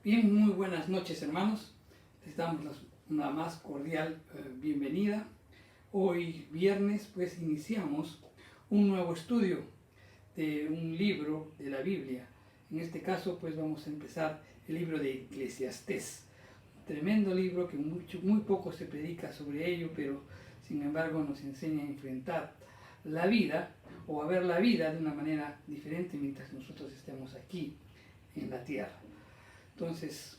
Bien, muy buenas noches, hermanos. Les damos una más cordial bienvenida. Hoy viernes pues iniciamos un nuevo estudio de un libro de la Biblia. En este caso pues vamos a empezar el libro de Eclesiastés. Tremendo libro que muy poco se predica sobre ello, pero sin embargo nos enseña a enfrentar la vida o a ver la vida de una manera diferente mientras nosotros estemos aquí en la tierra. Entonces,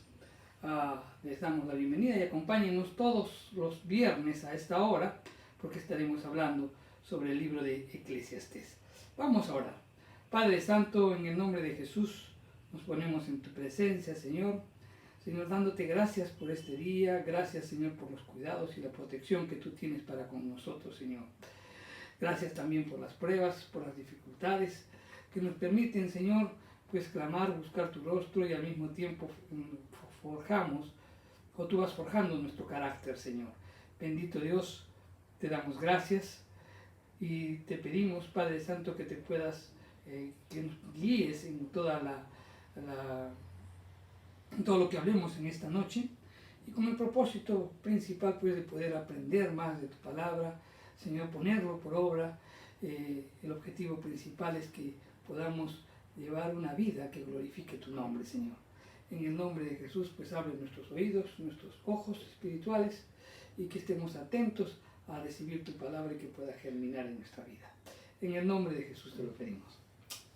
les damos la bienvenida y acompáñenos todos los viernes a esta hora, porque estaremos hablando sobre el libro de Eclesiastés. Vamos a orar. Padre Santo, en el nombre de Jesús, nos ponemos en tu presencia, Señor. Señor, dándote gracias por este día, gracias, Señor, por los cuidados y la protección que tú tienes para con nosotros, Señor. Gracias también por las pruebas, por las dificultades que nos permiten, Señor, pues clamar, buscar tu rostro y al mismo tiempo forjamos, o tú vas forjando nuestro carácter, Señor. Bendito Dios, te damos gracias y te pedimos, Padre Santo, que te puedas, que nos guíes en en todo lo que hablemos en esta noche, y con el propósito principal pues de poder aprender más de tu palabra, Señor, ponerlo por obra. El objetivo principal es que podamos llevar una vida que glorifique tu nombre, Señor. En el nombre de Jesús, pues abre nuestros oídos, nuestros ojos espirituales, y que estemos atentos a recibir tu palabra y que pueda germinar en nuestra vida. En el nombre de Jesús te lo pedimos.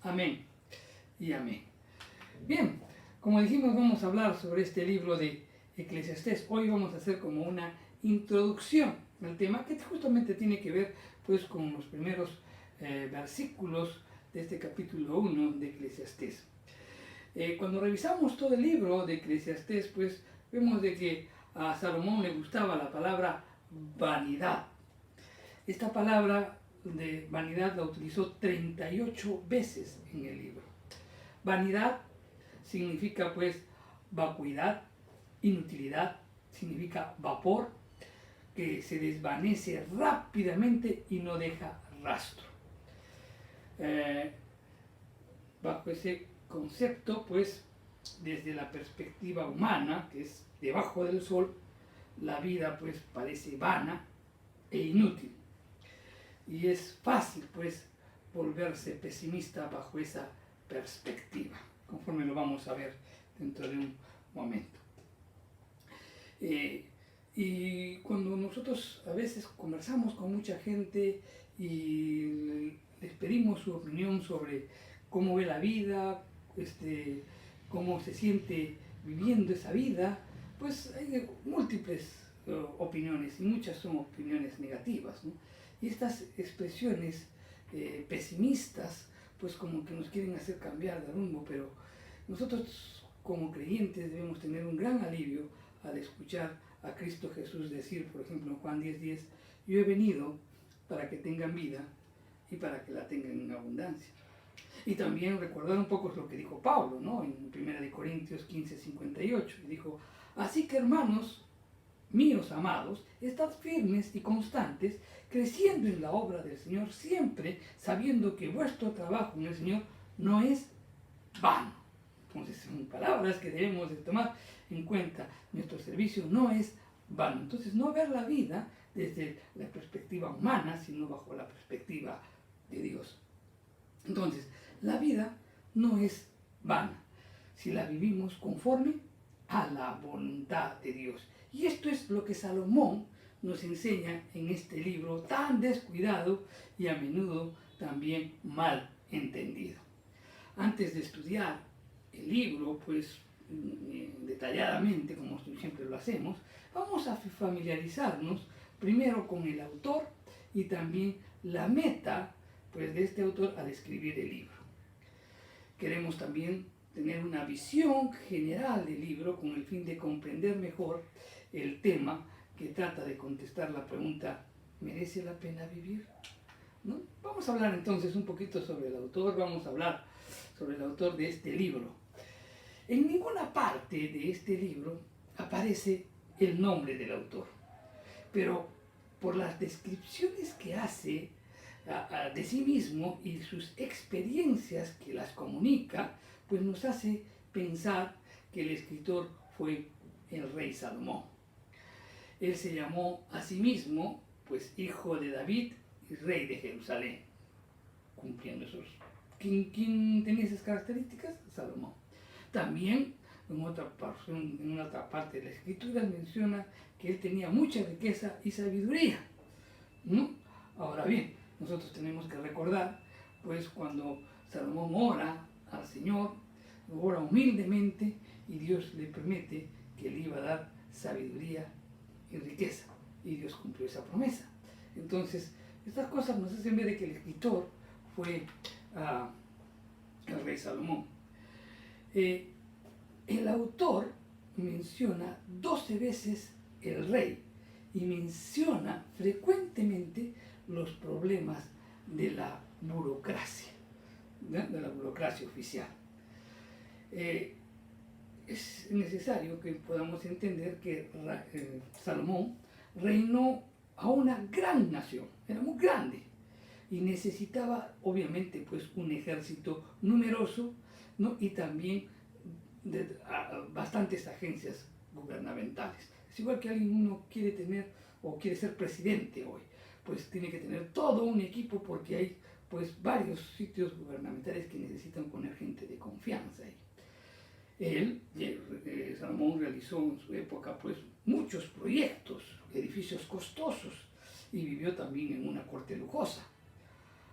Amén y amén. Bien, como dijimos, vamos a hablar sobre este libro de Eclesiastés. Hoy vamos a hacer como una introducción al tema que justamente tiene que ver pues con los primeros versículos de este capítulo 1 de Eclesiastés. Cuando revisamos todo el libro de Eclesiastés, pues vemos de que a Salomón le gustaba la palabra vanidad. Esta palabra de vanidad la utilizó 38 veces en el libro. Vanidad significa pues vacuidad, inutilidad, significa vapor, que se desvanece rápidamente y no deja rastro. Bajo ese concepto, pues, desde la perspectiva humana, que es debajo del sol, la vida pues parece vana e inútil. Y es fácil pues volverse pesimista bajo esa perspectiva, conforme lo vamos a ver dentro de un momento. Y cuando nosotros a veces conversamos con mucha gente y les pedimos su opinión sobre cómo ve la vida, cómo se siente viviendo esa vida, pues hay múltiples opiniones, y muchas son opiniones negativas, ¿no? Y estas expresiones pesimistas, pues como que nos quieren hacer cambiar de rumbo, pero nosotros como creyentes debemos tener un gran alivio al escuchar a Cristo Jesús decir, por ejemplo, en Juan 10:10, yo he venido para que tengan vida y para que la tengan en abundancia. Y también recordar un poco lo que dijo Pablo, ¿no? En 1 Corintios 15:58, dijo, así que hermanos míos amados, estad firmes y constantes, creciendo en la obra del Señor, siempre sabiendo que vuestro trabajo en el Señor no es vano. Entonces son palabras que debemos de tomar en cuenta. Nuestro servicio no es vano. Entonces no ver la vida desde la perspectiva humana, sino bajo la perspectiva de Dios. Entonces, la vida no es vana si la vivimos conforme a la voluntad de Dios. Y esto es lo que Salomón nos enseña en este libro tan descuidado y a menudo también mal entendido. Antes de estudiar el libro, pues detalladamente, como siempre lo hacemos, vamos a familiarizarnos primero con el autor y también la meta pues, de este autor al escribir el libro. Queremos también tener una visión general del libro con el fin de comprender mejor el tema que trata de contestar la pregunta, ¿merece la pena vivir? ¿No? Vamos a hablar entonces un poquito sobre el autor, vamos a hablar sobre el autor de este libro. En ninguna parte de este libro aparece el nombre del autor, pero por las descripciones que hace de sí mismo y sus experiencias que las comunica, pues nos hace pensar que el escritor fue el rey Salomón. Él se llamó a sí mismo, pues, hijo de David y rey de Jerusalén, cumpliendo esos. ¿Quién tenía esas características? Salomón. También en una otra parte de la escritura menciona que él tenía mucha riqueza y sabiduría, ¿no? Ahora bien, nosotros tenemos que recordar, pues, cuando Salomón ora al Señor, ora humildemente y Dios le promete que le iba a dar sabiduría y riqueza, y Dios cumplió esa promesa. Entonces, estas cosas nos hacen ver de que el escritor fue el rey Salomón. El autor menciona 12 veces el rey y menciona frecuentemente los problemas de la burocracia, ¿no? De la burocracia oficial. Es necesario que podamos entender que Salomón reinó a una gran nación, era muy grande y necesitaba obviamente pues un ejército numeroso, ¿no? Y también bastantes agencias gubernamentales. Es igual que uno quiere tener o quiere ser presidente hoy, pues tiene que tener todo un equipo porque hay pues varios sitios gubernamentales que necesitan poner gente de confianza ahí. Salomón realizó en su época pues muchos proyectos, edificios costosos y vivió también en una corte lujosa.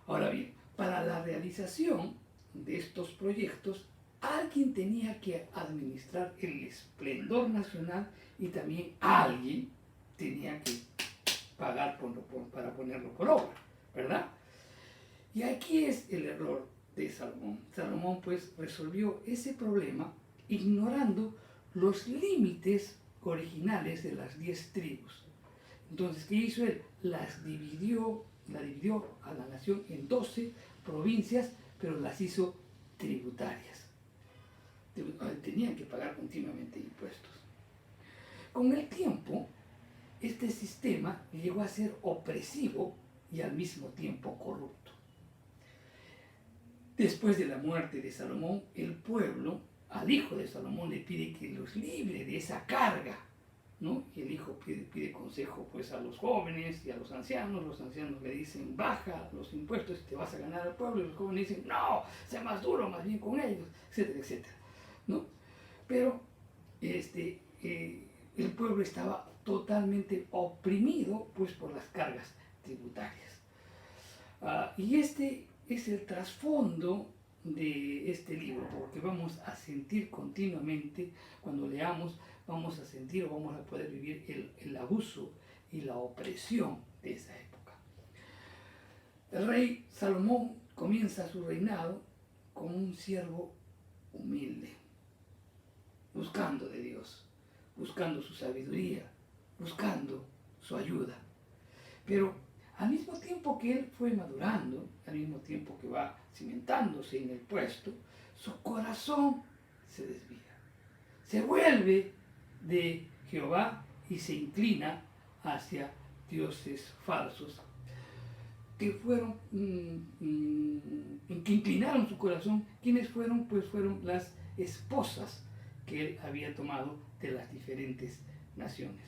Ahora bien, para la realización de estos proyectos alguien tenía que administrar el esplendor nacional y también alguien tenía que pagar para ponerlo por obra, ¿verdad? Y aquí es el error de Salomón. Salomón pues resolvió ese problema ignorando los límites originales de las 10 tribus. Entonces, ¿qué hizo él? La dividió a la nación en 12 provincias, pero las hizo tributarias. Tenían que pagar continuamente impuestos. Con el tiempo, este sistema llegó a ser opresivo y al mismo tiempo corrupto. Después de la muerte de Salomón, el pueblo al hijo de Salomón le pide que los libre de esa carga, ¿no? Y el hijo pide consejo pues a los jóvenes y a los ancianos le dicen baja los impuestos y te vas a ganar al pueblo, y los jóvenes dicen no, sea más duro más bien con ellos, etcétera, etcétera, ¿no? Pero el pueblo estaba totalmente oprimido pues por las cargas tributarias. Y este es el trasfondo de este libro, porque vamos a sentir continuamente, cuando leamos, vamos a sentir o vamos a poder vivir el abuso y la opresión de esa época. El rey Salomón comienza su reinado como un siervo humilde, buscando de Dios, buscando su sabiduría, buscando su ayuda. Pero al mismo tiempo que él fue madurando, al mismo tiempo que va cimentándose en el puesto, su corazón se desvía. Se vuelve de Jehová y se inclina hacia dioses falsos que fueron, que inclinaron su corazón. ¿Quiénes fueron? Pues fueron las esposas que él había tomado de las diferentes naciones.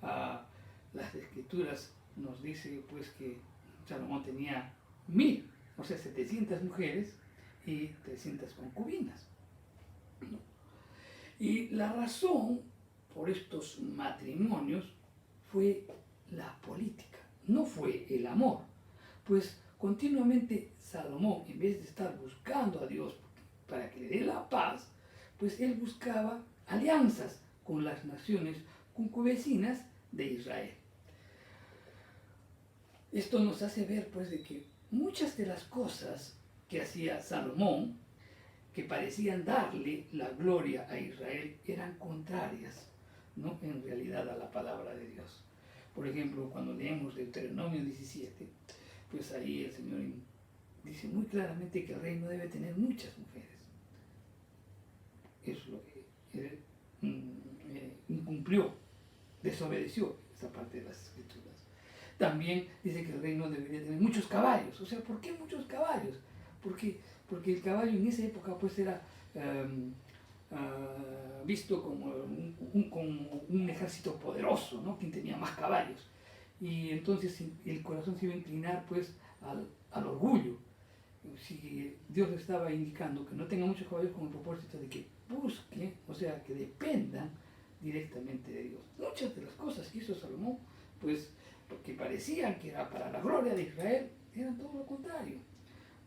Las escrituras nos dice pues que Salomón tenía 700 mujeres y 300 concubinas, ¿no? Y la razón por estos matrimonios fue la política, no fue el amor, pues continuamente Salomón, en vez de estar buscando a Dios para que le dé la paz, pues él buscaba alianzas con las naciones concubecinas de Israel. Esto nos hace ver pues de que muchas de las cosas que hacía Salomón, que parecían darle la gloria a Israel, eran contrarias, ¿no? En realidad a la palabra de Dios. Por ejemplo, cuando leemos Deuteronomio 17, pues ahí el Señor dice muy claramente que el rey no debe tener muchas mujeres. Eso es lo que él incumplió, desobedeció esa parte de las escrituras. También dice que el rey no debería tener muchos caballos. O sea, ¿por qué muchos caballos? Porque el caballo en esa época pues era visto como como un ejército poderoso, ¿no? Quien tenía más caballos. Y entonces el corazón se iba a inclinar pues al orgullo. Si Dios le estaba indicando que no tenga muchos caballos con el propósito de que busque, o sea, que dependan directamente de Dios. Muchas de las cosas que hizo Salomón, pues, que parecían que era para la gloria de Israel, eran todo lo contrario.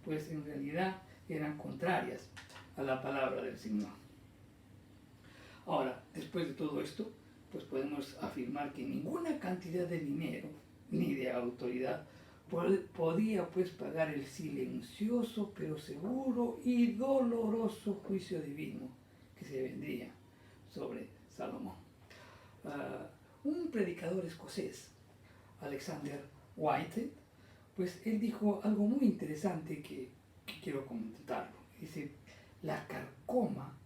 Pues en realidad eran contrarias a la palabra del Señor. Ahora, después de todo esto, pues podemos afirmar que ninguna cantidad de dinero ni de autoridad podía pues pagar el silencioso pero seguro y doloroso juicio divino que se vendría sobre Salomón. Un predicador escocés, Alexander Whitehead, pues él dijo algo muy interesante que quiero comentarlo. Dice, la carcoma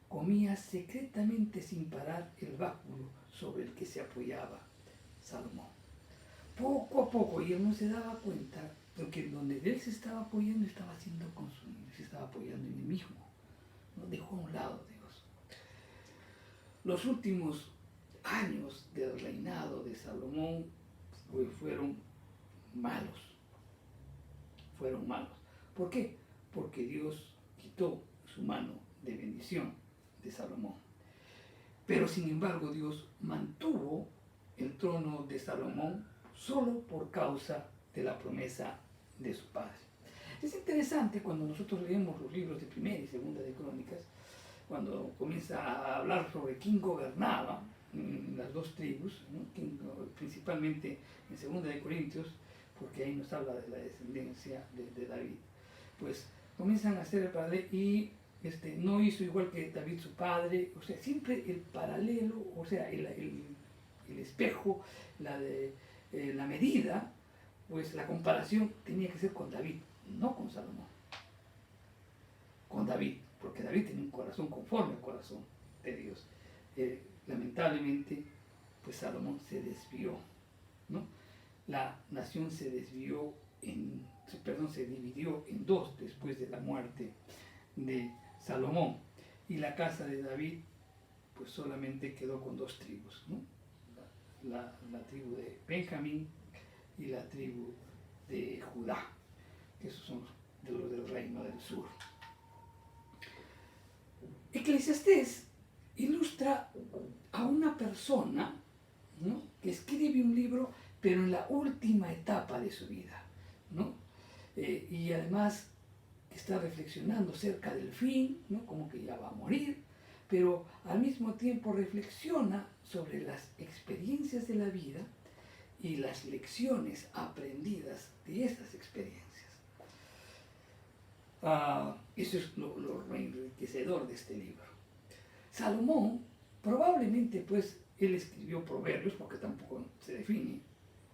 comía secretamente sin parar el báculo sobre el que se apoyaba Salomón. Poco a poco, y él no se daba cuenta de que donde él se estaba apoyando estaba siendo consumido, se estaba apoyando en él mismo. ¿No? Dejó a un lado Dios. Los últimos años del reinado de Salomón pues, fueron malos. Fueron malos. ¿Por qué? Porque Dios quitó su mano de bendición de Salomón. Pero sin embargo Dios mantuvo el trono de Salomón solo por causa de la promesa de su padre. Es interesante cuando nosotros leemos los libros de Primera y Segunda de Crónicas, cuando comienza a hablar sobre quién gobernaba las dos tribus, ¿no? Principalmente en Segunda de Corintios, porque ahí nos habla de la descendencia de David. Pues comienzan a hacer el paralelo y no hizo igual que David su padre, o sea, siempre el paralelo, o sea, el espejo, la medida, pues la comparación tenía que ser con David, no con Salomón. Con David, porque David tenía un corazón conforme al corazón de Dios. Lamentablemente, pues Salomón se desvió, ¿no? La nación se dividió en dos después de la muerte de Salomón. Y la casa de David, pues solamente quedó con dos tribus, ¿no? La tribu de Benjamín y la tribu de Judá, que esos son de los del reino del sur. Eclesiastés ilustra a una persona, ¿no? Que escribe un libro, pero en la última etapa de su vida, ¿no? Y además está reflexionando cerca del fin, ¿no? Como que ya va a morir, pero al mismo tiempo reflexiona sobre las experiencias de la vida y las lecciones aprendidas de esas experiencias. Eso es lo enriquecedor de este libro. Salomón, probablemente pues él escribió Proverbios, porque tampoco se define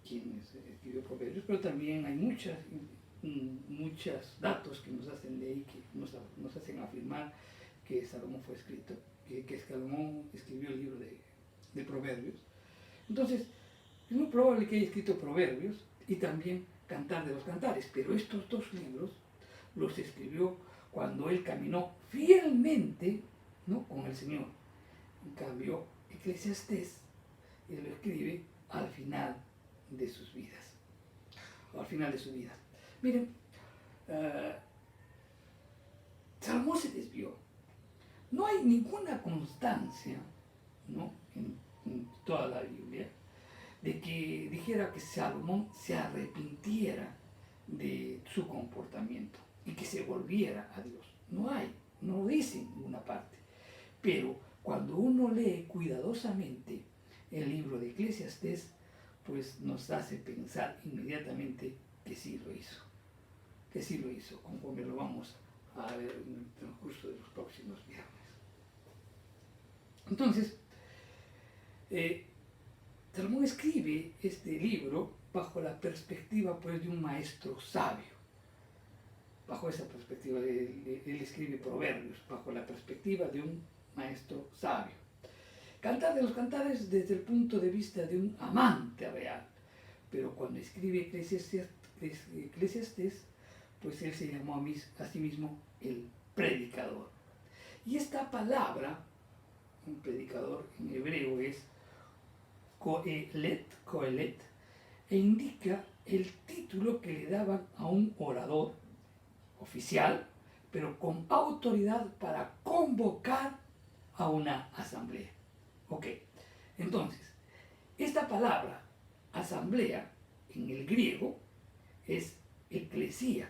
quién escribió Proverbios, pero también hay muchos datos que nos hacen leer, que nos hacen afirmar que Salomón fue escrito, que Salomón escribió el libro de Proverbios. Entonces, es muy probable que haya escrito Proverbios y también Cantar de los Cantares, pero estos dos libros los escribió cuando él caminó fielmente, ¿no? Con el Señor. En cambio, Eclesiastés él lo escribe al final de sus vidas, al final de su vida. Miren, Salomón se desvió. No hay ninguna constancia, ¿no? en toda la Biblia de que dijera que Salomón se arrepintiera de su comportamiento y que se volviera a Dios. No hay, no lo dice en ninguna parte. Pero cuando uno lee cuidadosamente el libro de Eclesiastés, pues nos hace pensar inmediatamente que sí lo hizo, conforme lo vamos a ver en el transcurso de los próximos viernes. Entonces, Salomón escribe este libro bajo la perspectiva pues, de un maestro sabio. Bajo esa perspectiva, él escribe Proverbios, bajo la perspectiva de un maestro sabio. Cantar de los Cantares desde el punto de vista de un amante real. Pero cuando escribe Eclesiastés, pues él se llamó a sí mismo el predicador. Y esta palabra, un predicador en hebreo es Kohelet, e indica el título que le daban a un orador oficial, pero con autoridad para convocar a una asamblea. Ok, entonces, esta palabra, asamblea, en el griego, es eclesía.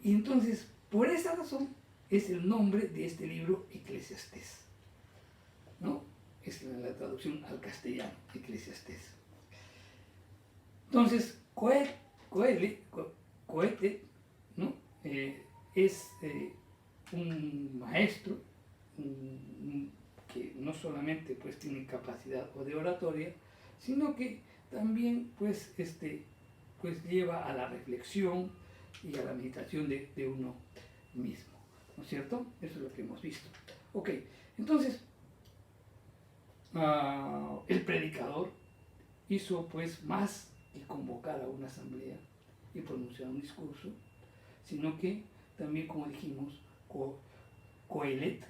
Y entonces, por esa razón, es el nombre de este libro Eclesiastés, ¿no? Es la traducción al castellano, Eclesiastés. Entonces, Coete, ¿no? Es un maestro que no solamente pues tiene capacidad o de oratoria, sino que también pues lleva a la reflexión y a la meditación de uno mismo, ¿no es cierto? Eso es lo que hemos visto. Ok, entonces el predicador hizo pues más que convocar a una asamblea y pronunciar un discurso, sino que también, como dijimos, Coelet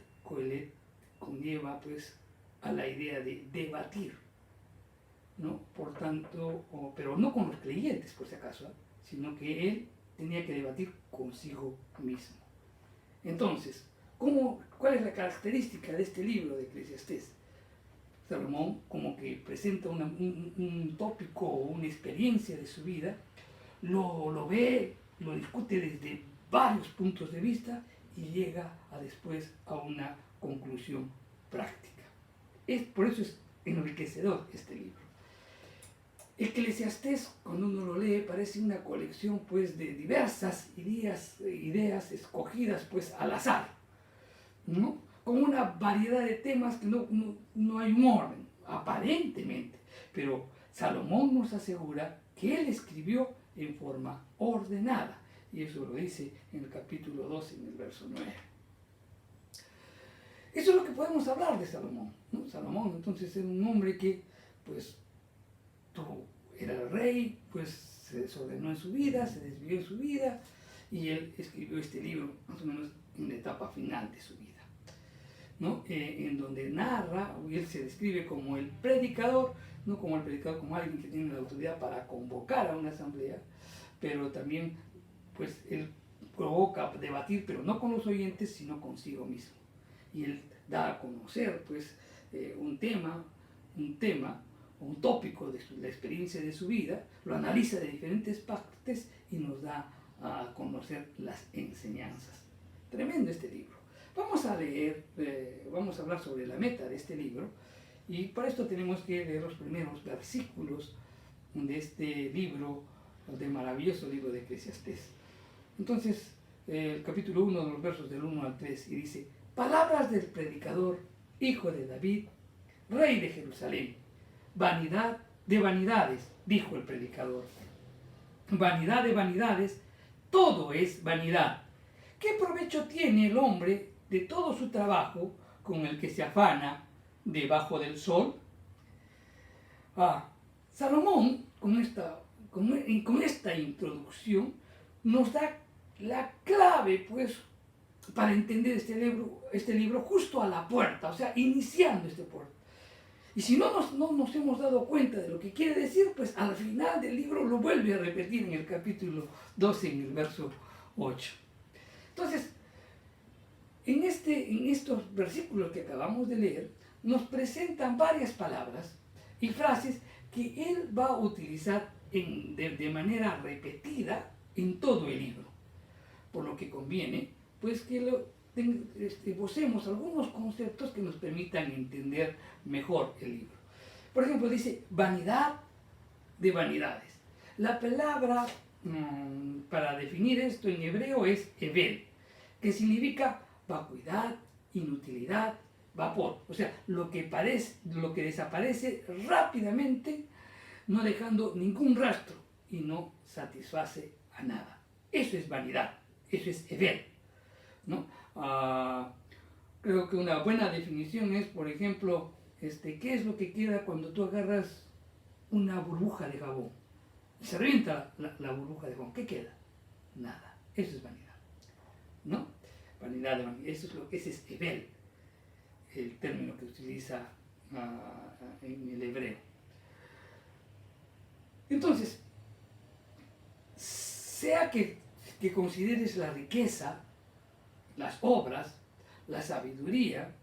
conlleva pues a la idea de debatir, ¿no? Por tanto, pero no con los creyentes, por si acaso, sino que él tenía que debatir consigo mismo. Entonces, ¿cuál es la característica de este libro de Eclesiastés? Salomón como que presenta un tópico o una experiencia de su vida, lo ve, lo discute desde varios puntos de vista y llega después a una conclusión práctica. Por eso es enriquecedor este libro. Eclesiastés, cuando uno lo lee, parece una colección pues de diversas ideas escogidas pues al azar, ¿no? Con una variedad de temas que no hay un orden, aparentemente, pero Salomón nos asegura que él escribió en forma ordenada, y eso lo dice en el capítulo 12, en el verso 9. Eso es lo que podemos hablar de Salomón, ¿no? Salomón entonces era un hombre que pues era el rey, pues se desordenó en su vida, se desvió en su vida, y él escribió este libro más o menos en la etapa final de su vida, ¿no? En donde narra, y él se describe como el predicador, no como el predicador como alguien que tiene la autoridad para convocar a una asamblea, pero también pues él provoca debatir, pero no con los oyentes, sino consigo mismo. Y él da a conocer pues un tema, un tópico de la experiencia de su vida, lo analiza de diferentes partes y nos da a conocer las enseñanzas. Tremendo este libro. Vamos a leer, vamos a hablar sobre la meta de este libro, y para esto tenemos que leer los primeros versículos de este libro, del maravilloso libro de Eclesiastés. Entonces, el capítulo 1, de los versos del 1 al 3, y dice: palabras del predicador, hijo de David, rey de Jerusalén. Vanidad de vanidades, dijo el predicador. Vanidad de vanidades, todo es vanidad. ¿Qué provecho tiene el hombre de todo su trabajo con el que se afana debajo del sol? Salomón, con esta introducción, nos da la clave, pues, para entender este libro justo a la puerta, o sea, iniciando este puerto. Y si no nos hemos dado cuenta de lo que quiere decir, pues al final del libro lo vuelve a repetir en el capítulo 12, en el verso 8. Entonces, en estos versículos que acabamos de leer, nos presentan varias palabras y frases que él va a utilizar de manera repetida en todo el libro. Por lo que conviene, pues, que esbocemos algunos conceptos que nos permitan entender mejor el libro. Por ejemplo, dice vanidad de vanidades. La palabra para definir esto en hebreo es hevel, que significa vacuidad, inutilidad, vapor. O sea, lo que desaparece rápidamente, no dejando ningún rastro y no satisface a nada. Eso es vanidad, eso es hevel, ¿no? Creo que una buena definición es, por ejemplo, ¿qué es lo que queda cuando tú agarras una burbuja de jabón? Se revienta la burbuja de jabón, ¿qué queda? Nada. Eso es vanidad, ¿no? vanidad de vanidad. Ese es Hebel, el término que utiliza en el hebreo. Entonces, sea que consideres la riqueza, las obras, la sabiduría,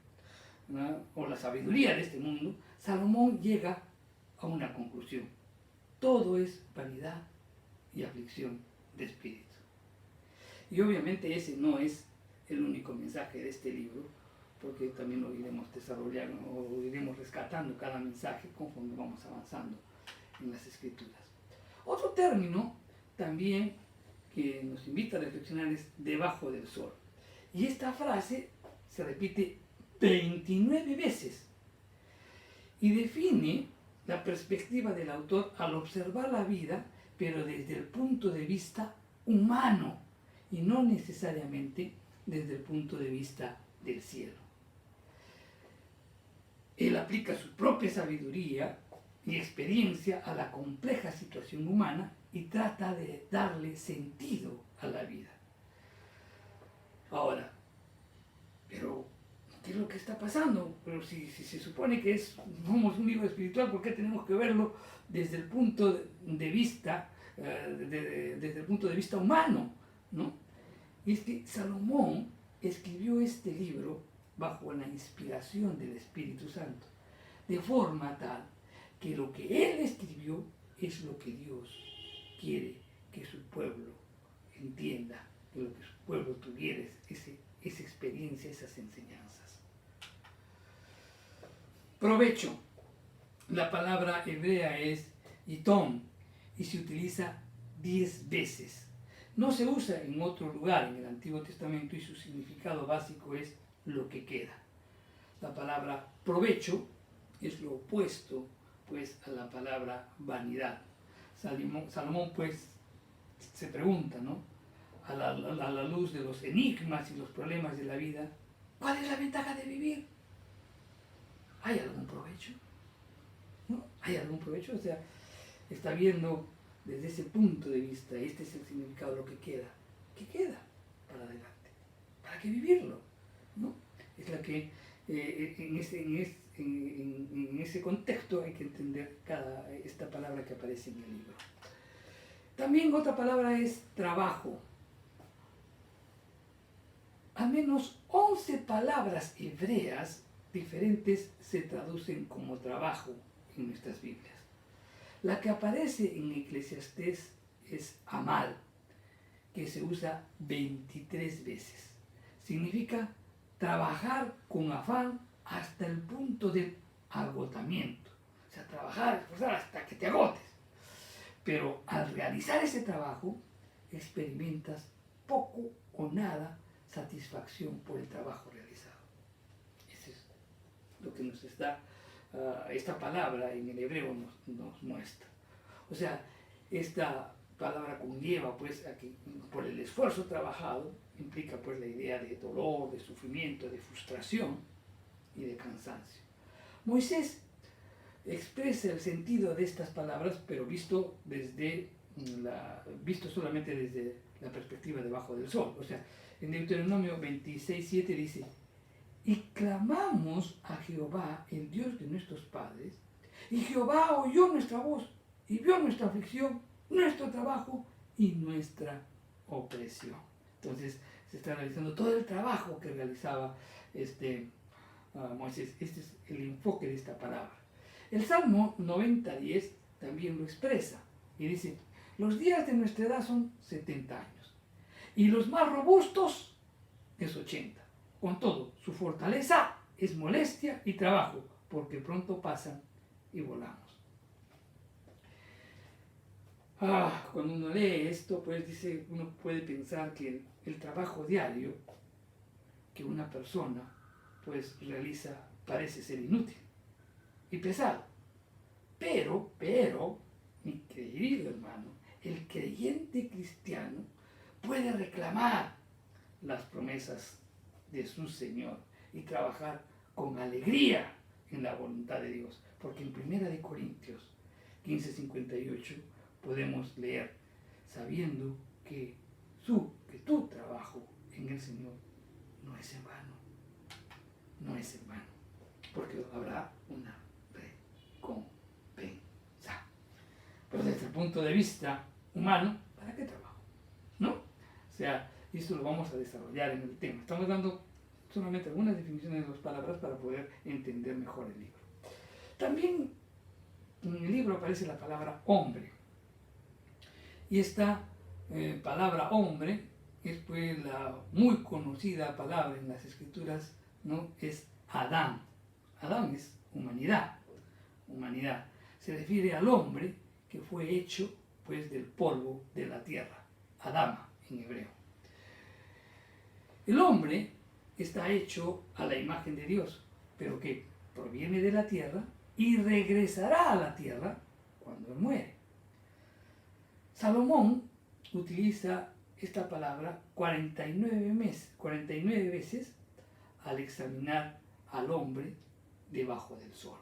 ¿no?, o la sabiduría de este mundo, Salomón llega a una conclusión. Todo es vanidad y aflicción de espíritu. Y obviamente ese no es el único mensaje de este libro, porque también lo iremos desarrollando o iremos rescatando cada mensaje conforme vamos avanzando en las Escrituras. Otro término también que nos invita a reflexionar es debajo del sol. Y esta frase se repite 29 veces y define la perspectiva del autor al observar la vida, pero desde el punto de vista humano y no necesariamente desde el punto de vista del cielo. Él aplica su propia sabiduría y experiencia a la compleja situación humana y trata de darle sentido a la vida. Ahora, pero ¿qué es lo que está pasando? Pero si se supone que somos un libro espiritual, ¿por qué tenemos que verlo desde el punto de vista, desde el punto de vista humano, ¿no? Y es que Salomón escribió este libro bajo la inspiración del Espíritu Santo, de forma tal que lo que él escribió es lo que Dios quiere que su pueblo entienda, que lo que su pueblo tuviera esa experiencia, esas enseñanzas. Provecho. La palabra hebrea es itom y se utiliza 10 veces. No se usa en otro lugar en el Antiguo Testamento y su significado básico es lo que queda. La palabra provecho es lo opuesto pues a la palabra vanidad. Salomón pues se pregunta, ¿no?, a la luz de los enigmas y los problemas de la vida, ¿cuál es la ventaja de vivir? ¿Hay algún provecho? ¿No? ¿Hay algún provecho? O sea, está viendo desde ese punto de vista, este es el significado de lo que queda. ¿Qué queda para adelante? ¿Para qué vivirlo? ¿No? Es la que en ese contexto hay que entender esta palabra que aparece en el libro. También otra palabra es trabajo. Al menos 11 palabras hebreas diferentes se traducen como trabajo en nuestras Biblias. La que aparece en Eclesiastés es amal, que se usa 23 veces. Significa trabajar con afán hasta el punto del agotamiento. O sea, trabajar, esforzar hasta que te agotes. Pero al realizar ese trabajo, experimentas poco o nada satisfacción por el trabajo realizado. Eso es lo que nos está, esta palabra en el hebreo nos muestra. O sea, esta palabra conlleva pues a que por el esfuerzo trabajado implica pues la idea de dolor, de sufrimiento, de frustración y de cansancio. Moisés expresa el sentido de estas palabras, pero visto solamente desde la perspectiva debajo del sol. O sea, en Deuteronomio 26:7 dice: y clamamos a Jehová, el Dios de nuestros padres, y Jehová oyó nuestra voz y vio nuestra aflicción, nuestro trabajo y nuestra opresión. Entonces se está realizando todo el trabajo que realizaba Moisés. Este es el enfoque de esta palabra. El Salmo 90:10 también lo expresa y dice: los días de nuestra edad son 70 años y los más robustos es 80. Con todo, su fortaleza es molestia y trabajo, porque pronto pasan y volamos. Cuando uno lee esto, pues uno puede pensar que el trabajo diario que una persona pues realiza parece ser inútil y pesado. Pero, mi querido hermano, el creyente cristiano puede reclamar las promesas de su Señor y trabajar con alegría en la voluntad de Dios. Porque en 1 Corintios 15:58 podemos leer: sabiendo que tu trabajo en el Señor es en vano, no es en vano, porque habrá una recompensa. Pero desde el punto de vista humano, ¿para qué trabajo? ¿No? O sea, esto lo vamos a desarrollar en el tema. Estamos dando solamente algunas definiciones de las palabras para poder entender mejor el libro. También en el libro aparece la palabra hombre. Y esta palabra hombre es pues la muy conocida palabra en las escrituras, ¿no? Es Adán. Adán es humanidad, humanidad. Se refiere al hombre que fue hecho pues del polvo de la tierra, Adama en hebreo. El hombre está hecho a la imagen de Dios, pero que proviene de la tierra y regresará a la tierra cuando él muere. Salomón utiliza esta palabra 49 veces al examinar al hombre debajo del sol.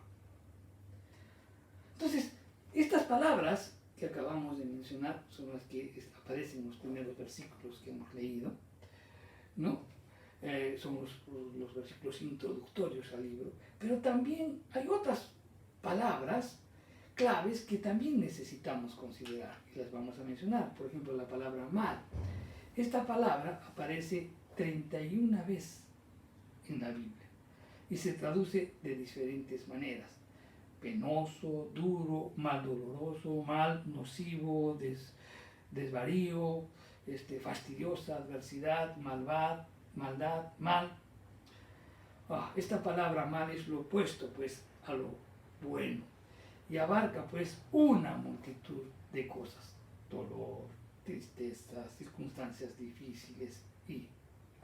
Entonces, estas palabras que acabamos de mencionar son las que aparecen en los primeros versículos que hemos leído, ¿no? Son los versículos introductorios al libro, pero también hay otras palabras claves que también necesitamos considerar y las vamos a mencionar. Por ejemplo, la palabra mal. Esta palabra aparece 31 veces en la Biblia y se traduce de diferentes maneras: penoso, duro, mal doloroso, mal, nocivo, desvarío, fastidiosa, adversidad, maldad, mal. Esta palabra mal es lo opuesto pues a lo bueno y abarca pues una multitud de cosas: dolor, tristeza, circunstancias difíciles y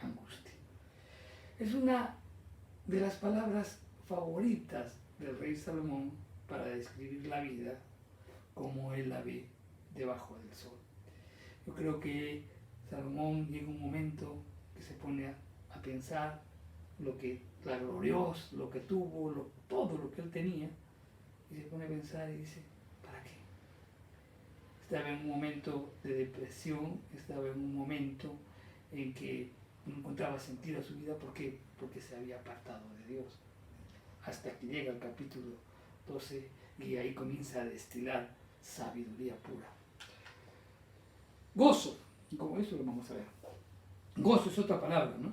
angustia. Es una de las palabras favoritas del rey Salomón para describir la vida como él la ve debajo del sol. Yo creo que Salomón llega un momento que se pone a pensar lo que tuvo, todo lo que él tenía, y se pone a pensar y dice, ¿para qué? Estaba en un momento de depresión, estaba en un momento en que no encontraba sentido a su vida porque se había apartado de Dios. Hasta que llega el capítulo 12 y ahí comienza a destilar sabiduría pura. Gozo, y como eso lo vamos a ver. Gozo es otra palabra, ¿no?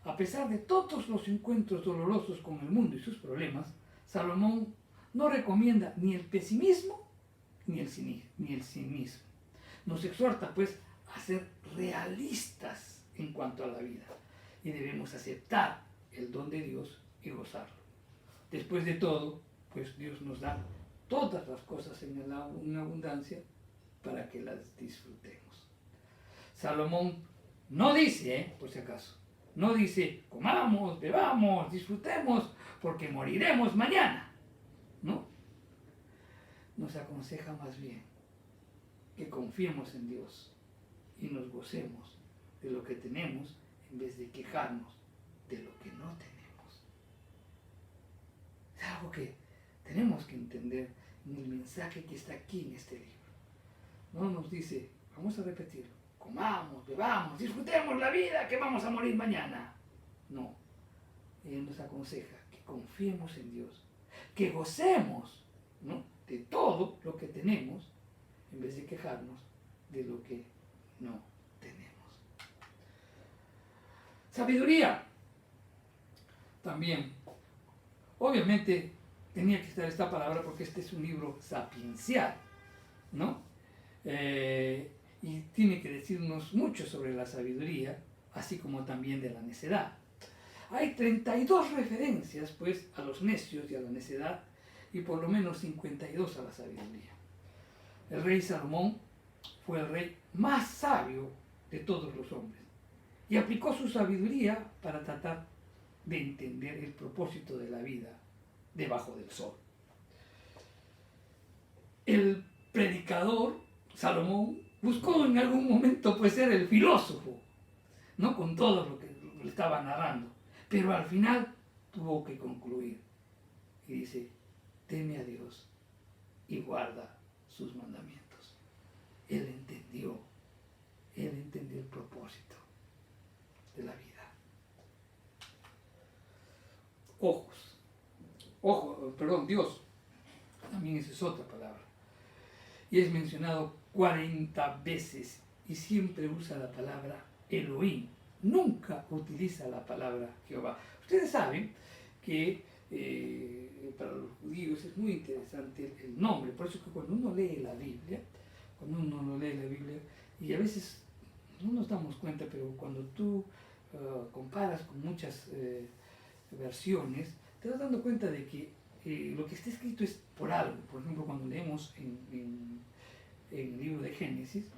A pesar de todos los encuentros dolorosos con el mundo y sus problemas, Salomón no recomienda ni el pesimismo ni el cinismo. Nos exhorta pues a ser realistas en cuanto a la vida y debemos aceptar el don de Dios y gozarlo. Después de todo, pues Dios nos da todas las cosas en abundancia para que las disfrutemos. Salomón no dice, por si acaso, no dice, comamos, bebamos, disfrutemos, porque moriremos mañana. ¿No? Nos aconseja más bien que confiemos en Dios y nos gocemos de lo que tenemos en vez de quejarnos de lo que no tenemos. Es algo que tenemos que entender en el mensaje que está aquí en este libro. No nos dice, vamos a repetirlo, comamos, bebamos, disfrutemos la vida, que vamos a morir mañana. No, Él nos aconseja que confiemos en Dios, que gocemos, ¿no?, de todo lo que tenemos, en vez de quejarnos de lo que no tenemos. Sabiduría. También, obviamente, tenía que estar esta palabra porque este es un libro sapiencial, ¿no? Y tiene que decirnos mucho sobre la sabiduría, así como también de la necedad. Hay 32 referencias, pues, a los necios y a la necedad, y por lo menos 52 a la sabiduría. El rey Salomón fue el rey más sabio de todos los hombres, y aplicó su sabiduría para tratar de entender el propósito de la vida debajo del sol. El predicador Salomón buscó en algún momento pues ser el filósofo, ¿no?, con todo lo que le estaba narrando, pero al final tuvo que concluir y dice, teme a Dios y guarda sus mandamientos. Él entendió el propósito de la vida. ojos. Ojo, perdón, Dios, también esa es otra palabra. Y es mencionado 40 veces y siempre usa la palabra Elohim. Nunca utiliza la palabra Jehová. Ustedes saben que para los judíos es muy interesante el nombre. Por eso que cuando uno lee la Biblia, y a veces no nos damos cuenta, pero cuando tú comparas con muchas versiones, te vas dando cuenta de que lo que está escrito es por algo. Por ejemplo, cuando leemos en el libro de Génesis,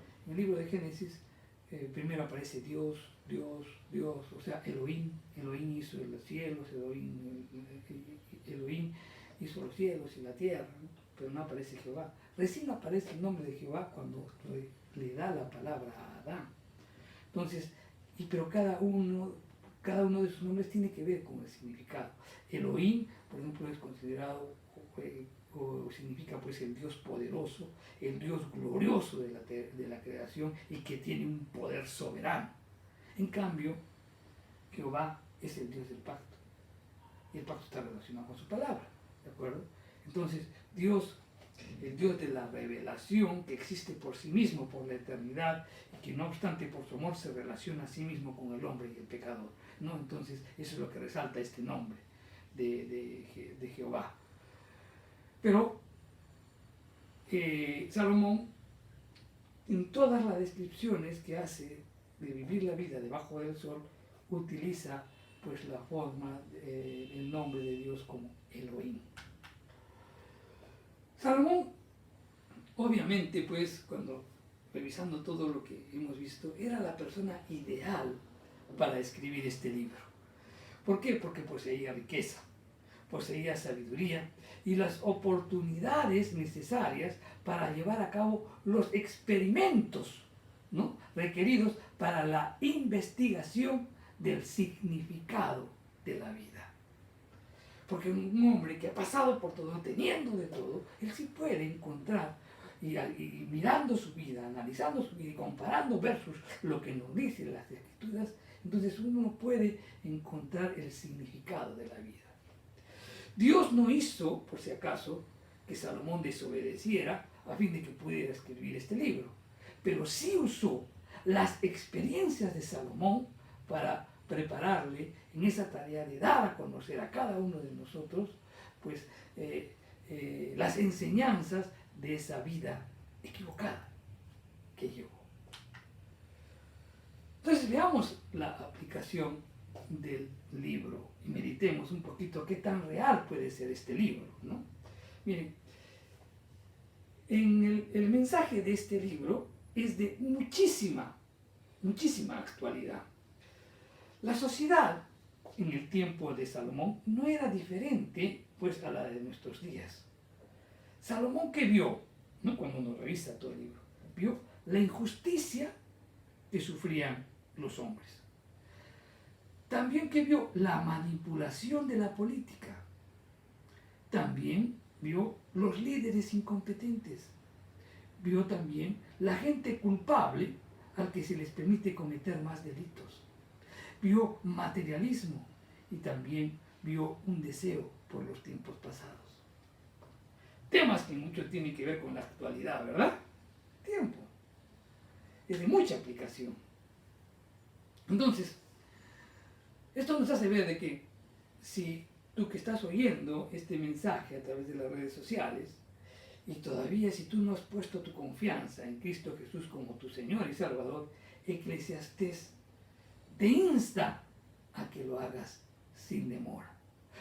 primero aparece Dios, o sea, Elohim hizo los cielos, Elohim hizo los cielos y la tierra, ¿no? Pero no aparece Jehová. Recién aparece el nombre de Jehová cuando le da la palabra a Adán. Entonces, pero cada uno de sus nombres tiene que ver con el significado. Elohim, por ejemplo, es considerado o significa pues el Dios poderoso, el Dios glorioso de la creación y que tiene un poder soberano. En cambio, Jehová es el Dios del pacto. Y el pacto está relacionado con su palabra, ¿de acuerdo? Entonces, Dios, el Dios de la revelación, que existe por sí mismo, por la eternidad, y que no obstante por su amor se relaciona a sí mismo con el hombre y el pecador, ¿no? Entonces, eso es lo que resalta este nombre de Jehová. Pero Salomón, en todas las descripciones que hace de vivir la vida debajo del sol, utiliza pues la forma, el nombre de Dios como Elohim. Salomón, obviamente, pues cuando revisando todo lo que hemos visto, era la persona ideal para escribir este libro. ¿Por qué? Porque poseía riqueza, poseía sabiduría y las oportunidades necesarias para llevar a cabo los experimentos, ¿no?, requeridos para la investigación del significado de la vida. Porque un hombre que ha pasado por todo, teniendo de todo, él sí puede encontrar, y mirando su vida, analizando su vida y comparando versus lo que nos dicen las Escrituras, entonces uno puede encontrar el significado de la vida. Dios no hizo, por si acaso, que Salomón desobedeciera a fin de que pudiera escribir este libro, pero sí usó las experiencias de Salomón para prepararle en esa tarea de dar a conocer a cada uno de nosotros pues las enseñanzas de esa vida equivocada que llevó. Entonces veamos la aplicación del libro y meditemos un poquito qué tan real puede ser este libro, ¿no? Miren, el mensaje de este libro es de muchísima actualidad. La sociedad en el tiempo de Salomón no era diferente pues a la de nuestros días. Salomón, ¿qué vio? ¿No? Cuando uno revisa todo el libro, vio la injusticia que sufrían los hombres. También que vio la manipulación de la política. También vio los líderes incompetentes. Vio también la gente culpable al que se les permite cometer más delitos. Vio materialismo y también vio un deseo por los tiempos pasados. Temas que mucho tienen que ver con la actualidad, ¿verdad? Tiempo. Es de mucha aplicación. Entonces, esto nos hace ver de que si tú que estás oyendo este mensaje a través de las redes sociales, y todavía si tú no has puesto tu confianza en Cristo Jesús como tu Señor y Salvador, Eclesiastés te insta a que lo hagas sin demora.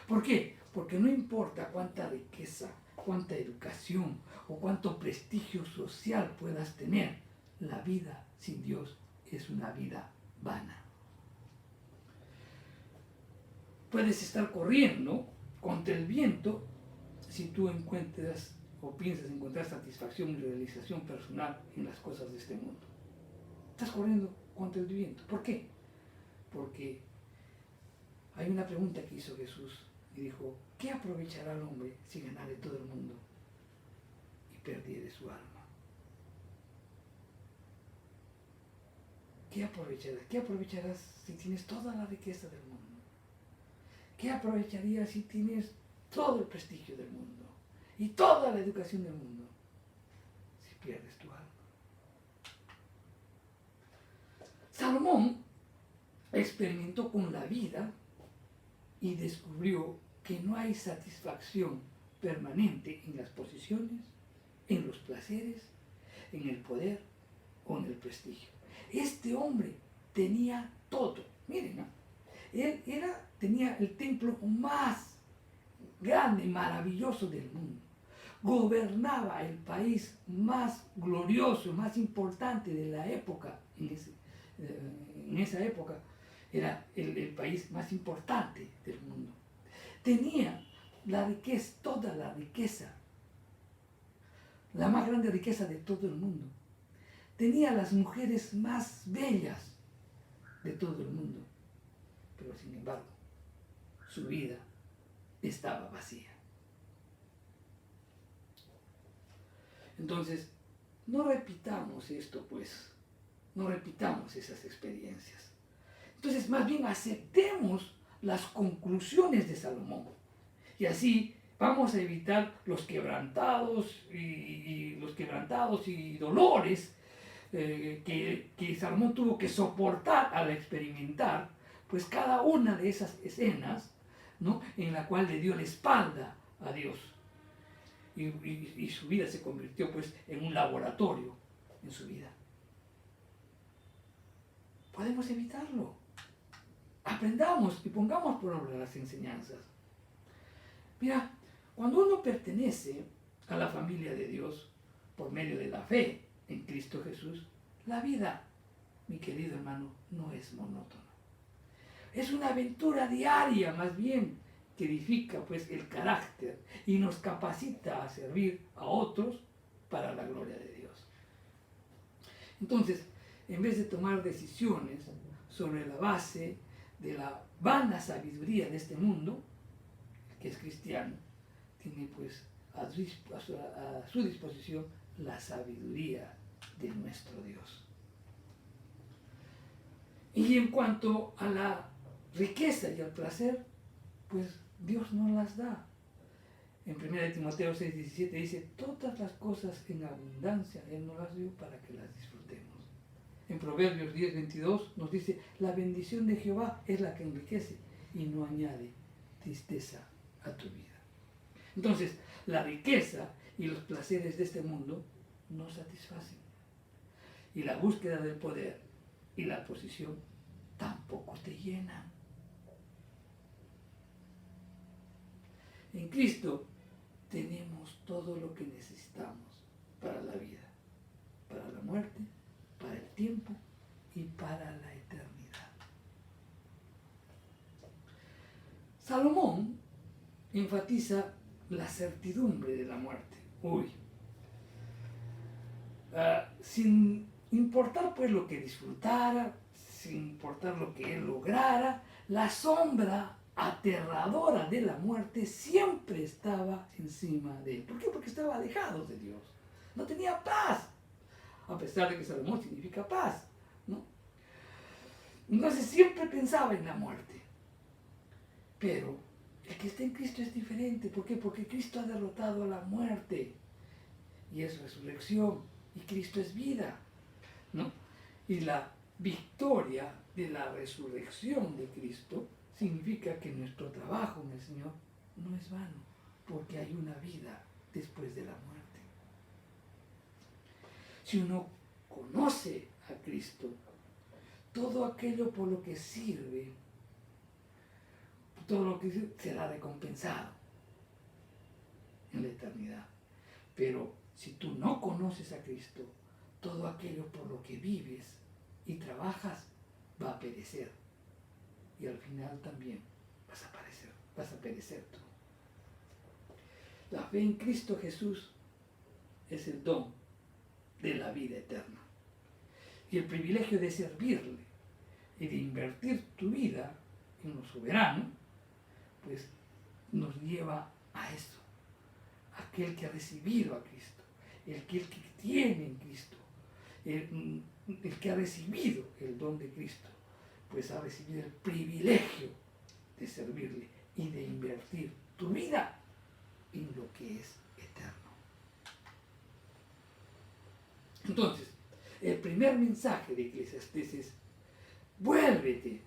¿Por qué? Porque no importa cuánta riqueza, cuánta educación o cuánto prestigio social puedas tener, la vida sin Dios es una vida vana. Puedes estar corriendo contra el viento si tú encuentras o piensas encontrar satisfacción y realización personal en las cosas de este mundo. Estás corriendo contra el viento. ¿Por qué? Porque hay una pregunta que hizo Jesús y dijo, ¿qué aprovechará el hombre si ganare todo el mundo y perdiere su alma? ¿Qué aprovecharás? ¿Qué aprovecharás si tienes toda la riqueza del mundo? ¿qué aprovecharías si tienes todo el prestigio del mundo y toda la educación del mundo si pierdes tu alma? Salomón experimentó con la vida y descubrió que no hay satisfacción permanente en las posiciones, en los placeres, en el poder o en el prestigio. Este hombre tenía todo. Miren, ¿no? Él tenía el templo más grande, maravilloso del mundo. Gobernaba el país más glorioso, más importante de la época. En esa época era el país más importante del mundo. Tenía la riqueza, toda la riqueza, la más grande riqueza de todo el mundo. Tenía las mujeres más bellas de todo el mundo. Pero sin embargo, su vida estaba vacía. Entonces, no repitamos esto, pues. No repitamos esas experiencias. Entonces, más bien aceptemos las conclusiones de Salomón. Y así vamos a evitar los quebrantados y dolores que Salomón tuvo que soportar al experimentar, pues cada una de esas escenas, ¿no?, en la cual le dio la espalda a Dios. Y su vida se convirtió pues en un laboratorio en su vida. Podemos evitarlo. Aprendamos y pongamos por obra las enseñanzas. Mira, cuando uno pertenece a la familia de Dios por medio de la fe en Cristo Jesús, la vida, mi querido hermano, no es monótona. Es una aventura diaria, más bien, que edifica pues el carácter y nos capacita a servir a otros para la gloria de Dios. Entonces, en vez de tomar decisiones sobre la base de la vana sabiduría de este mundo, que es cristiano, tiene pues a su disposición la sabiduría de nuestro Dios. Y en cuanto a la riqueza y al placer, pues Dios nos las da. En 1 Timoteo 6:17 dice, todas las cosas en abundancia Él nos las dio para que las disfrutemos. En Proverbios 10:22 nos dice, la bendición de Jehová es la que enriquece y no añade tristeza a tu vida. Entonces, la riqueza y los placeres de este mundo no satisfacen. Y la búsqueda del poder y la posición tampoco te llenan. En Cristo tenemos todo lo que necesitamos para la vida, para la muerte, para el tiempo y para la eternidad. Salomón enfatiza la certidumbre de la muerte. Sin importar pues lo que disfrutara, sin importar lo que él lograra, la sombra aterradora de la muerte siempre estaba encima de él. ¿Por qué? Porque estaba alejado de Dios. No tenía paz, a pesar de que Salomón significa paz, ¿no? Entonces siempre pensaba en la muerte. Pero el que está en Cristo es diferente. ¿Por qué? Porque Cristo ha derrotado a la muerte y es resurrección y Cristo es vida, ¿no? Y la victoria de la resurrección de Cristo significa que nuestro trabajo en el Señor no es vano, porque hay una vida después de la muerte. Si uno conoce a Cristo, todo aquello por lo que sirve, todo lo que sirve será recompensado en la eternidad. Pero si tú no conoces a Cristo, todo aquello por lo que vives y trabajas va a perecer. Y al final también vas a perecer tú. La fe en Cristo Jesús es el don de la vida eterna. Y el privilegio de servirle y de invertir tu vida en lo soberano, pues nos lleva a eso. Aquel que ha recibido a Cristo, el que tiene en Cristo, el que ha recibido el don de Cristo, pues ha recibido el privilegio de servirle y de invertir tu vida en lo que es eterno. Entonces, el primer mensaje de Eclesiastés es: vuélvete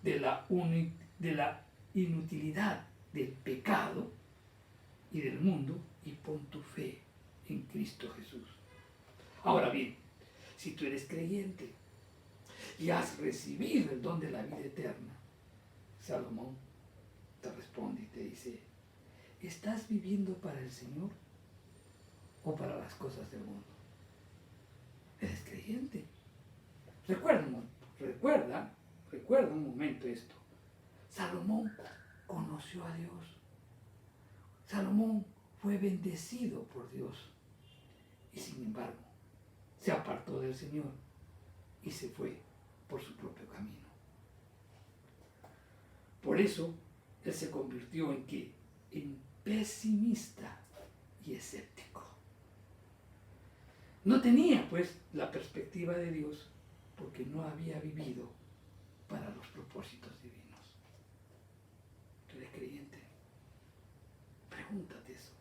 de la inutilidad del pecado y del mundo y pon tu fe en Cristo Jesús. Ahora bien, si tú eres creyente y has recibido el don de la vida eterna, Salomón te responde y te dice: ¿estás viviendo para el Señor o para las cosas del mundo? ¿Eres creyente? Recuerda un momento esto. Salomón conoció a Dios. Salomón fue bendecido por Dios y sin embargo se apartó del Señor y se fue por su propio camino. Por eso él se convirtió en pesimista y escéptico. No tenía pues la perspectiva de Dios porque no había vivido para los propósitos divinos. ¿Tú eres creyente? Pregúntate eso.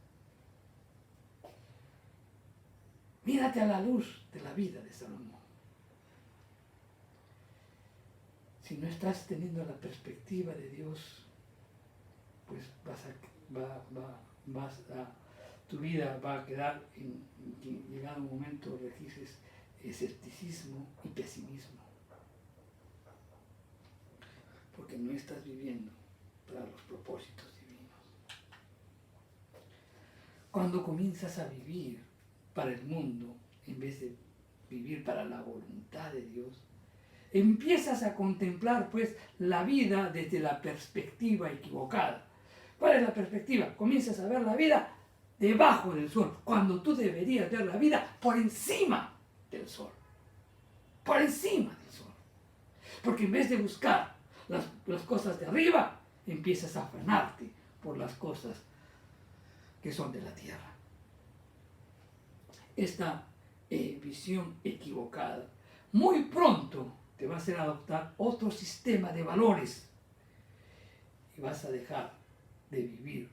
Mírate a la luz de la vida de Salomón. Si no estás teniendo la perspectiva de Dios, pues tu vida va a quedar llegado un momento registres escepticismo y pesimismo. Porque no estás viviendo para los propósitos divinos. Cuando comienzas a vivir para el mundo en vez de vivir para la voluntad de Dios, empiezas a contemplar pues la vida desde la perspectiva equivocada. ¿Cuál es la perspectiva? Comienzas a ver la vida debajo del sol, cuando tú deberías ver la vida por encima del sol. Por encima del sol. Porque en vez de buscar las cosas de arriba, empiezas a afanarte por las cosas que son de la tierra. Esta visión equivocada muy pronto te va a hacer adoptar otro sistema de valores y vas a dejar de vivir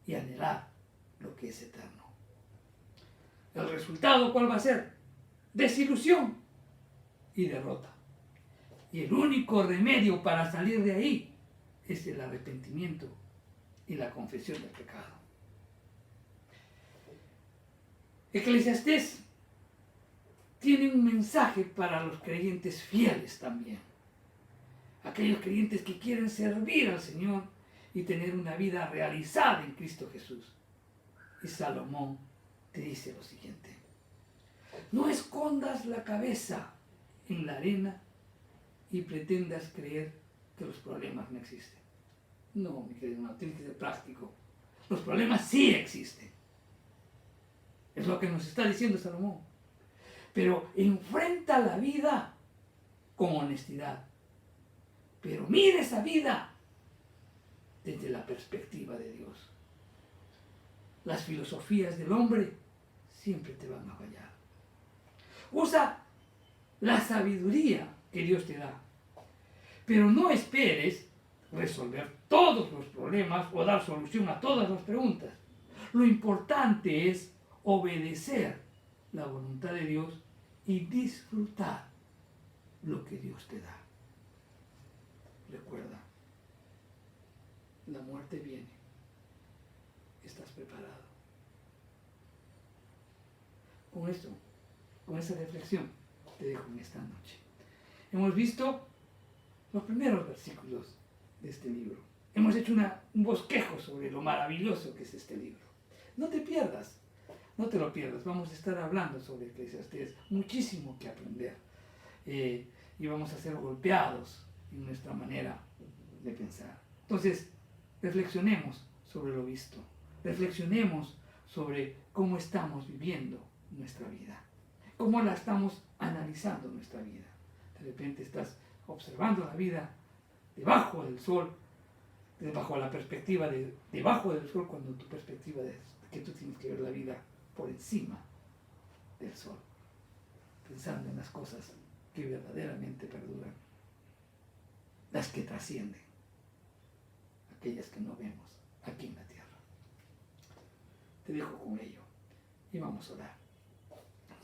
y anhelar lo que es eterno. ¿El resultado cuál va a ser? Desilusión y derrota. Y el único remedio para salir de ahí es el arrepentimiento y la confesión del pecado. Eclesiastés tiene un mensaje para los creyentes fieles también. Aquellos creyentes que quieren servir al Señor y tener una vida realizada en Cristo Jesús. Y Salomón te dice lo siguiente: no escondas la cabeza en la arena y pretendas creer que los problemas no existen. No, mi querido hermano, tienes que ser práctico. Los problemas sí existen. Es lo que nos está diciendo Salomón. Pero enfrenta la vida con honestidad. Pero mira esa vida desde la perspectiva de Dios. Las filosofías del hombre siempre te van a fallar. Usa la sabiduría que Dios te da. Pero no esperes resolver todos los problemas o dar solución a todas las preguntas. Lo importante es obedecer la voluntad de Dios y disfrutar lo que Dios te da. Recuerda, la muerte viene. ¿Estás preparado? Con esto, con esa reflexión, te dejo en esta noche. Hemos visto los primeros versículos de este libro. Hemos hecho un bosquejo sobre lo maravilloso que es este libro. No te pierdas, no te lo pierdas. Vamos a estar hablando sobre Eclesiastés, muchísimo que aprender. Y vamos a ser golpeados en nuestra manera de pensar. Entonces, reflexionemos sobre lo visto. Reflexionemos sobre cómo estamos viviendo nuestra vida. Cómo la estamos analizando nuestra vida. De repente estás observando la vida debajo del sol, bajo la perspectiva de debajo del sol, cuando tu perspectiva es que tú tienes que ver la vida por encima del sol, pensando en las cosas que verdaderamente perduran, las que trascienden. aquellas que no vemos aquí en la tierra. Te dejo con ello y vamos a orar.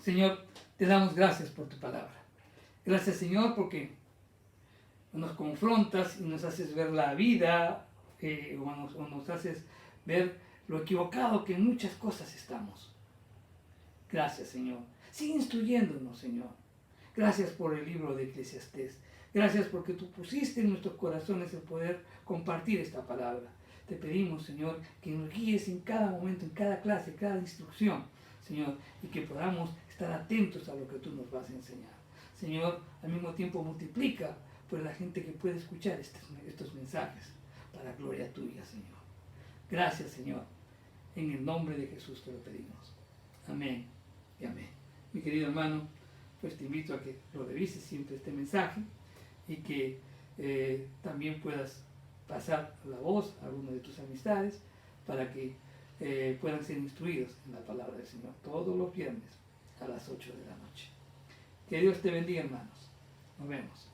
Señor, te damos gracias por tu palabra. Gracias, Señor, porque nos confrontas y nos haces ver la vida, o nos haces ver lo equivocado que en muchas cosas estamos. Gracias, Señor. Sigue instruyéndonos, Señor. Gracias por el libro de Eclesiastés. Gracias porque tú pusiste en nuestros corazones el poder compartir esta palabra. Te pedimos, Señor, que nos guíes en cada momento, en cada clase, en cada instrucción, Señor, y que podamos estar atentos a lo que tú nos vas a enseñar. Señor, al mismo tiempo multiplica pues la gente que puede escuchar estos mensajes para gloria tuya, Señor. Gracias, Señor. En el nombre de Jesús te lo pedimos. Amén y amén. Mi querido hermano, pues te invito a que lo revises siempre este mensaje y que también puedas pasar la voz a alguno de tus amistades para que puedan ser instruidos en la palabra del Señor todos los viernes a las 8 de la noche. Que Dios te bendiga, hermanos. Nos vemos.